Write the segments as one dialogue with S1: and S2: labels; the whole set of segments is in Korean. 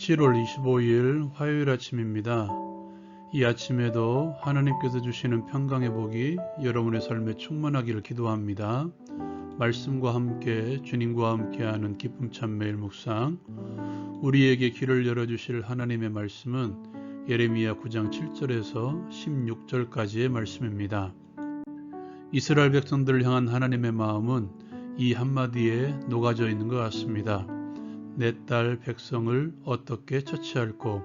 S1: 7월 25일 화요일 아침입니다. 이 아침에도 하나님께서 주시는 평강의 복이 여러분의 삶에 충만하기를 기도합니다. 말씀과 함께 주님과 함께하는 기쁨 찬매일 묵상. 우리에게 길을 열어주실 하나님의 말씀은 예레미야 9장 7절에서 16절까지의 말씀입니다. 이스라엘 백성들을 향한 하나님의 마음은 이 한마디에 녹아져 있는 것 같습니다. 내 딸 백성을 어떻게 처치할꼬?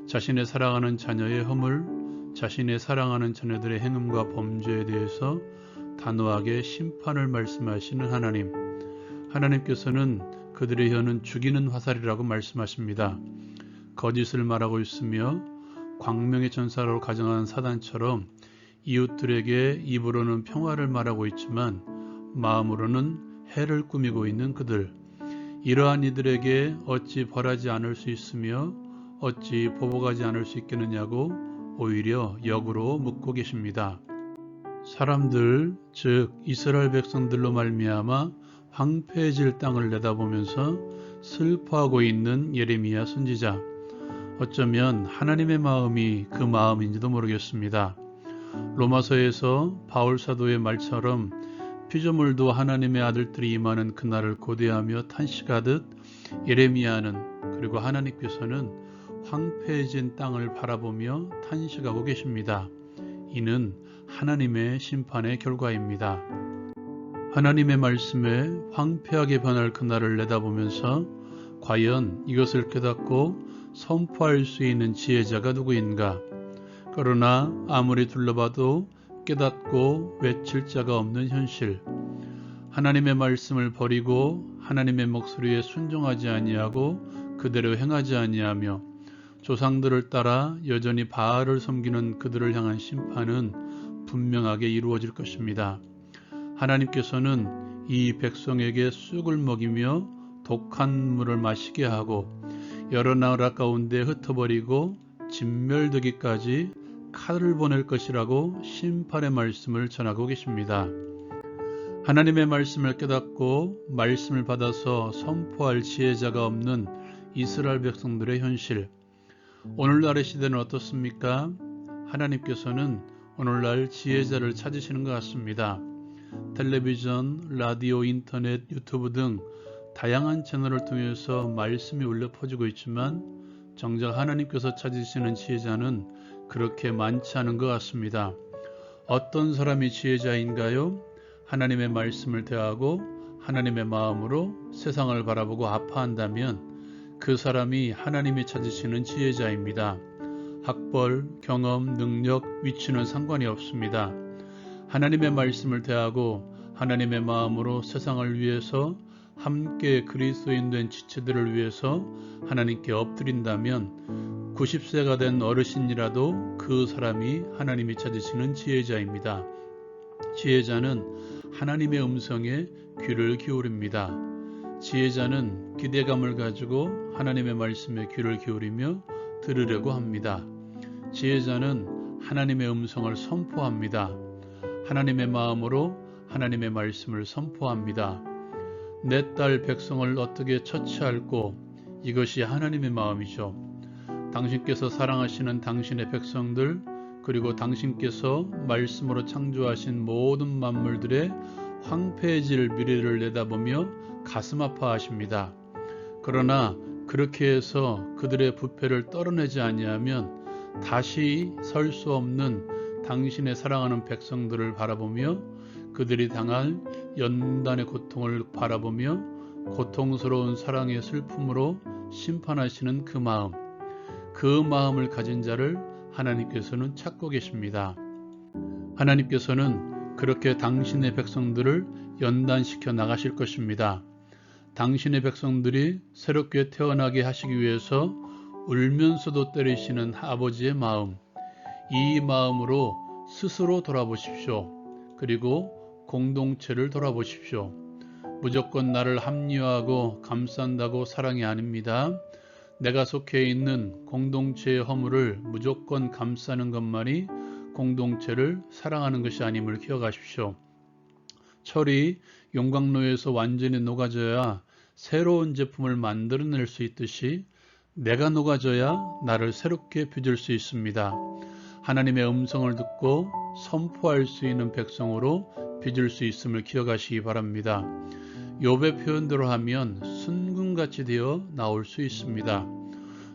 S1: 자신의 사랑하는 자녀의 허물, 자신의 사랑하는 자녀들의 행음과 범죄에 대해서 단호하게 심판을 말씀하시는 하나님. 하나님께서는 그들의 혀는 죽이는 화살이라고 말씀하십니다. 거짓을 말하고 있으며 광명의 전사로 가정한 사단처럼 이웃들에게 입으로는 평화를 말하고 있지만 마음으로는 해를 꾸미고 있는 그들. 이러한 이들에게 어찌 벌하지 않을 수 있으며 어찌 보복하지 않을 수 있겠느냐고 오히려 역으로 묻고 계십니다. 사람들, 즉 이스라엘 백성들로 말미암아 황폐해질 땅을 내다보면서 슬퍼하고 있는 예레미야 선지자. 어쩌면 하나님의 마음이 그 마음인지도 모르겠습니다. 로마서에서 바울 사도의 말처럼 피조물도 하나님의 아들들이 임하는 그날을 고대하며 탄식하듯 예레미야는 그리고 하나님께서는 황폐해진 땅을 바라보며 탄식하고 계십니다. 이는 하나님의 심판의 결과입니다. 하나님의 말씀에 황폐하게 변할 그날을 내다보면서 과연 이것을 깨닫고 선포할 수 있는 지혜자가 누구인가? 그러나 아무리 둘러봐도 깨닫고 외칠 자가 없는 현실. 하나님의 말씀을 버리고 하나님의 목소리에 순종하지 아니하고 그대로 행하지 아니하며 조상들을 따라 여전히 바알을 섬기는 그들을 향한 심판은 분명하게 이루어질 것입니다. 하나님께서는 이 백성에게 쑥을 먹이며 독한 물을 마시게 하고 여러 나라 가운데 흩어버리고 진멸되기까지 칼을 보낼 것이라고 심판의 말씀을 전하고 계십니다. 하나님의 말씀을 깨닫고 말씀을 받아서 선포할 지혜자가 없는 이스라엘 백성들의 현실. 오늘날의 시대는 어떻습니까? 하나님께서는 오늘날 지혜자를 찾으시는 것 같습니다. 텔레비전, 라디오, 인터넷, 유튜브 등 다양한 채널을 통해서 말씀이 울려 퍼지고 있지만 정작 하나님께서 찾으시는 지혜자는 그렇게 많지 않은 것 같습니다. 어떤 사람이 지혜자인가요? 하나님의 말씀을 대하고 하나님의 마음으로 세상을 바라보고 아파한다면 그 사람이 하나님이 찾으시는 지혜자입니다. 학벌, 경험, 능력, 위치는 상관이 없습니다. 하나님의 말씀을 대하고 하나님의 마음으로 세상을 위해서 함께 그리스도인 된 지체들을 위해서 하나님께 엎드린다면 90세가 된 어르신이라도 그 사람이 하나님이 찾으시는 지혜자입니다. 지혜자는 하나님의 음성에 귀를 기울입니다. 지혜자는 기대감을 가지고 하나님의 말씀에 귀를 기울이며 들으려고 합니다. 지혜자는 하나님의 음성을 선포합니다. 하나님의 마음으로 하나님의 말씀을 선포합니다. 내 딸 백성을 어떻게 처치할꼬? 이것이 하나님의 마음이죠. 당신께서 사랑하시는 당신의 백성들 그리고 당신께서 말씀으로 창조하신 모든 만물들의 황폐해질 미래를 내다보며 가슴 아파하십니다. 그러나 그렇게 해서 그들의 부패를 떨어내지 아니하면 다시 설 수 없는 당신의 사랑하는 백성들을 바라보며 그들이 당할 연단의 고통을 바라보며 고통스러운 사랑의 슬픔으로 심판하시는 그 마음. 그 마음을 가진 자를 하나님께서는 찾고 계십니다. 하나님께서는 그렇게 당신의 백성들을 연단시켜 나가실 것입니다. 당신의 백성들이 새롭게 태어나게 하시기 위해서 울면서도 때리시는 아버지의 마음. 이 마음으로 스스로 돌아보십시오. 그리고 공동체를 돌아보십시오. 무조건 나를 합리화하고 감싼다고 사랑이 아닙니다. 내가 속해 있는 공동체의 허물을 무조건 감싸는 것만이 공동체를 사랑하는 것이 아님을 기억하십시오. 철이 용광로에서 완전히 녹아져야 새로운 제품을 만들어낼 수 있듯이 내가 녹아져야 나를 새롭게 빚을 수 있습니다. 하나님의 음성을 듣고 선포할 수 있는 백성으로 빚을 수 있음을 기억하시기 바랍니다. 욥의 표현대로 하면 순금같이 되어 나올 수 있습니다.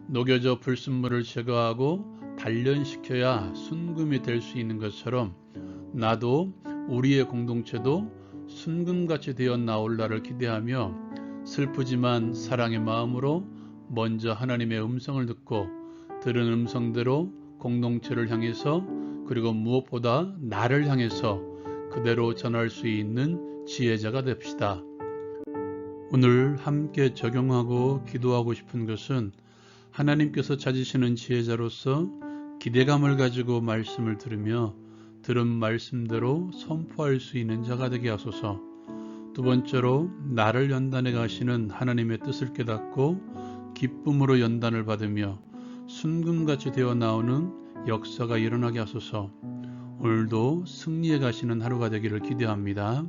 S1: 녹여져 불순물을 제거하고 단련시켜야 순금이 될 수 있는 것처럼 나도 우리의 공동체도 순금같이 되어 나올 날을 기대하며 슬프지만 사랑의 마음으로 먼저 하나님의 음성을 듣고 들은 음성대로 공동체를 향해서 그리고 무엇보다 나를 향해서 그대로 전할 수 있는 지혜자가 됩시다. 오늘 함께 적용하고 기도하고 싶은 것은 하나님께서 찾으시는 지혜자로서 기대감을 가지고 말씀을 들으며 들은 말씀대로 선포할 수 있는 자가 되게 하소서. 두 번째로 나를 연단해 가시는 하나님의 뜻을 깨닫고 기쁨으로 연단을 받으며 순금같이 되어 나오는 역사가 일어나게 하소서. 오늘도 승리해 가시는 하루가 되기를 기대합니다.